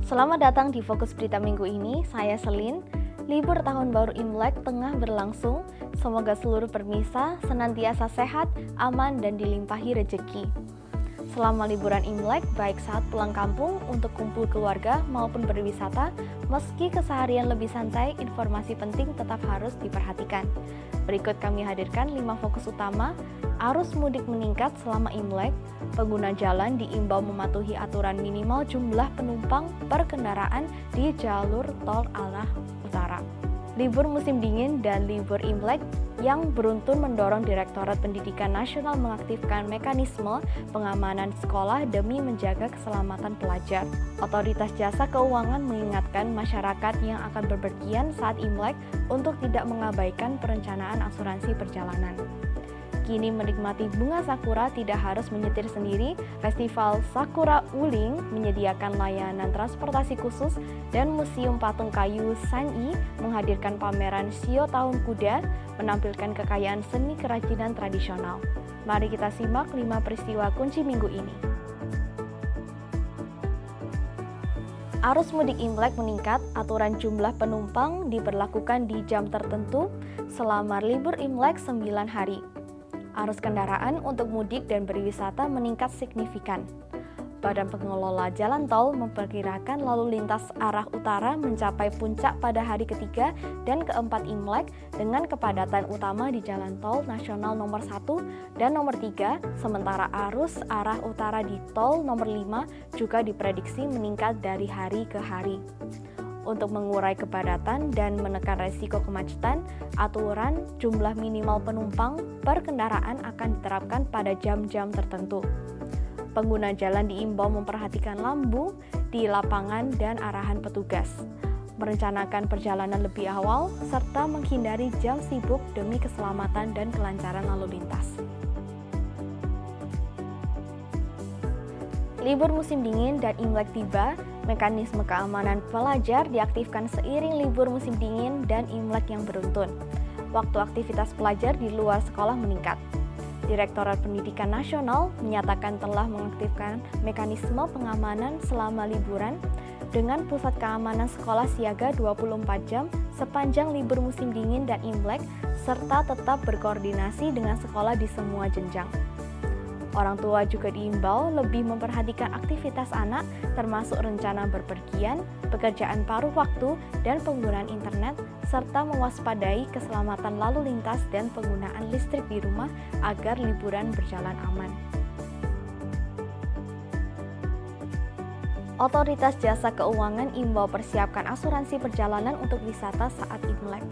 Selamat datang di Fokus Berita Minggu ini, saya Selin. Libur Tahun Baru Imlek tengah berlangsung, semoga seluruh permisa senantiasa sehat, aman, dan dilimpahi rejeki. Selama liburan Imlek, baik saat pulang kampung untuk kumpul keluarga maupun berwisata, meski keseharian lebih santai, informasi penting tetap harus diperhatikan. Berikut kami hadirkan 5 fokus utama. Arus mudik meningkat selama Imlek, pengguna jalan diimbau mematuhi aturan minimal jumlah penumpang per kendaraan di jalur tol arah utara. Libur musim dingin dan libur Imlek yang beruntun mendorong Direktorat Pendidikan Nasional mengaktifkan mekanisme pengamanan sekolah demi menjaga keselamatan pelajar. Otoritas Jasa Keuangan mengingatkan masyarakat yang akan bepergian saat Imlek untuk tidak mengabaikan perencanaan asuransi perjalanan. Kini menikmati bunga sakura tidak harus menyetir sendiri. Festival Sakura Wuling menyediakan layanan transportasi khusus dan Museum Patung Kayu San'i menghadirkan pameran Shio Tahun Kuda menampilkan kekayaan seni kerajinan tradisional. Mari kita simak 5 peristiwa kunci minggu ini. Arus mudik Imlek meningkat, aturan jumlah penumpang diberlakukan di jam tertentu selama libur Imlek 9 hari. Arus kendaraan untuk mudik dan berwisata meningkat signifikan. Badan Pengelola Jalan Tol memperkirakan lalu lintas arah utara mencapai puncak pada hari ketiga dan keempat Imlek dengan kepadatan utama di Jalan Tol Nasional nomor 1 dan nomor 3, sementara arus arah utara di Tol nomor 5 juga diprediksi meningkat dari hari ke hari. Untuk mengurai kepadatan dan menekan resiko kemacetan, aturan jumlah minimal penumpang per kendaraan akan diterapkan pada jam-jam tertentu. Pengguna jalan diimbau memperhatikan lampu di lapangan dan arahan petugas, merencanakan perjalanan lebih awal, serta menghindari jam sibuk demi keselamatan dan kelancaran lalu lintas. Libur musim dingin dan Imlek tiba, mekanisme keamanan pelajar diaktifkan seiring libur musim dingin dan Imlek yang beruntun. Waktu aktivitas pelajar di luar sekolah meningkat. Direktorat Pendidikan Nasional menyatakan telah mengaktifkan mekanisme pengamanan selama liburan dengan pusat keamanan sekolah siaga 24 jam sepanjang libur musim dingin dan Imlek, serta tetap berkoordinasi dengan sekolah di semua jenjang. Orang tua juga diimbau lebih memperhatikan aktivitas anak, termasuk rencana berpergian, pekerjaan paruh waktu, dan penggunaan internet, serta mewaspadai keselamatan lalu lintas dan penggunaan listrik di rumah agar liburan berjalan aman. Otoritas Jasa Keuangan imbau persiapkan asuransi perjalanan untuk wisata saat Imlek.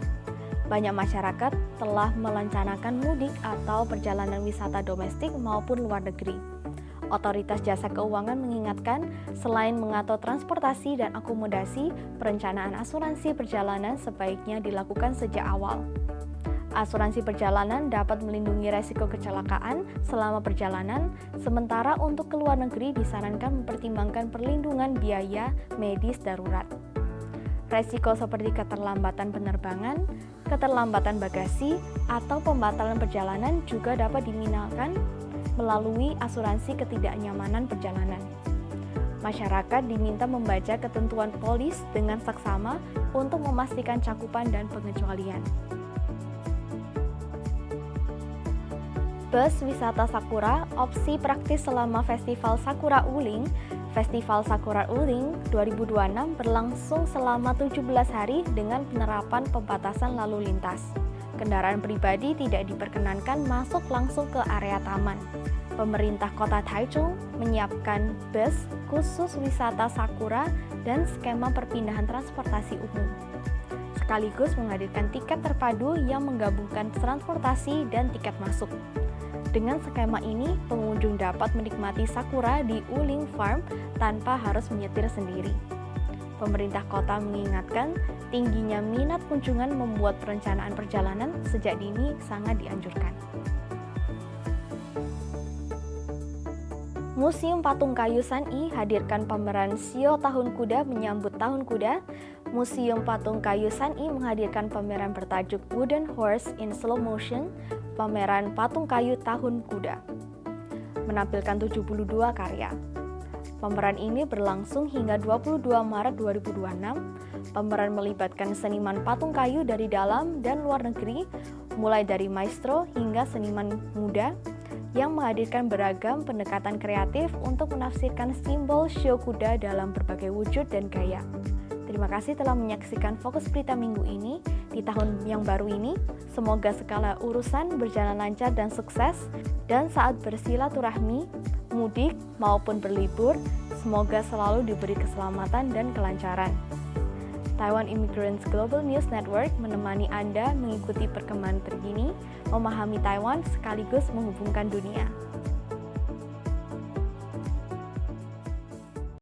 Banyak masyarakat telah merencanakan mudik atau perjalanan wisata domestik maupun luar negeri. Otoritas Jasa Keuangan mengingatkan, selain mengatur transportasi dan akomodasi, perencanaan asuransi perjalanan sebaiknya dilakukan sejak awal. Asuransi perjalanan dapat melindungi resiko kecelakaan selama perjalanan, sementara untuk ke luar negeri disarankan mempertimbangkan perlindungan biaya medis darurat. Resiko seperti keterlambatan penerbangan, keterlambatan bagasi, atau pembatalan perjalanan juga dapat diminimalkan melalui asuransi ketidaknyamanan perjalanan. Masyarakat diminta membaca ketentuan polis dengan saksama untuk memastikan cakupan dan pengecualian. Bus wisata Sakura, opsi praktis selama Festival Sakura Wuling. Festival Sakura Wuling 2026 berlangsung selama 17 hari dengan penerapan pembatasan lalu lintas. Kendaraan pribadi tidak diperkenankan masuk langsung ke area taman. Pemerintah Kota Taichung menyiapkan bus khusus wisata Sakura dan skema perpindahan transportasi umum. Sekaligus menghadirkan tiket terpadu yang menggabungkan transportasi dan tiket masuk. Dengan skema ini, pengunjung dapat menikmati sakura di Wuling Farm tanpa harus menyetir sendiri. Pemerintah kota mengingatkan, tingginya minat kunjungan membuat perencanaan perjalanan sejak dini sangat dianjurkan. Museum Patung Kayu San'i hadirkan pameran Shio Tahun Kuda menyambut Tahun Kuda. Museum Patung Kayu San'i menghadirkan pameran bertajuk Wooden Horse in Slow Motion, pameran patung kayu Tahun Kuda, menampilkan 72 karya. Pameran ini berlangsung hingga 22 Maret 2026. Pameran melibatkan seniman patung kayu dari dalam dan luar negeri, mulai dari maestro hingga seniman muda, yang menghadirkan beragam pendekatan kreatif untuk menafsirkan simbol show kuda dalam berbagai wujud dan gaya. Terima kasih telah menyaksikan Fokus Berita minggu ini. Di tahun yang baru ini, semoga segala urusan berjalan lancar dan sukses, dan saat bersilaturahmi, mudik maupun berlibur, semoga selalu diberi keselamatan dan kelancaran. Taiwan Immigrants Global News Network menemani Anda mengikuti perkembangan terkini, memahami Taiwan sekaligus menghubungkan dunia.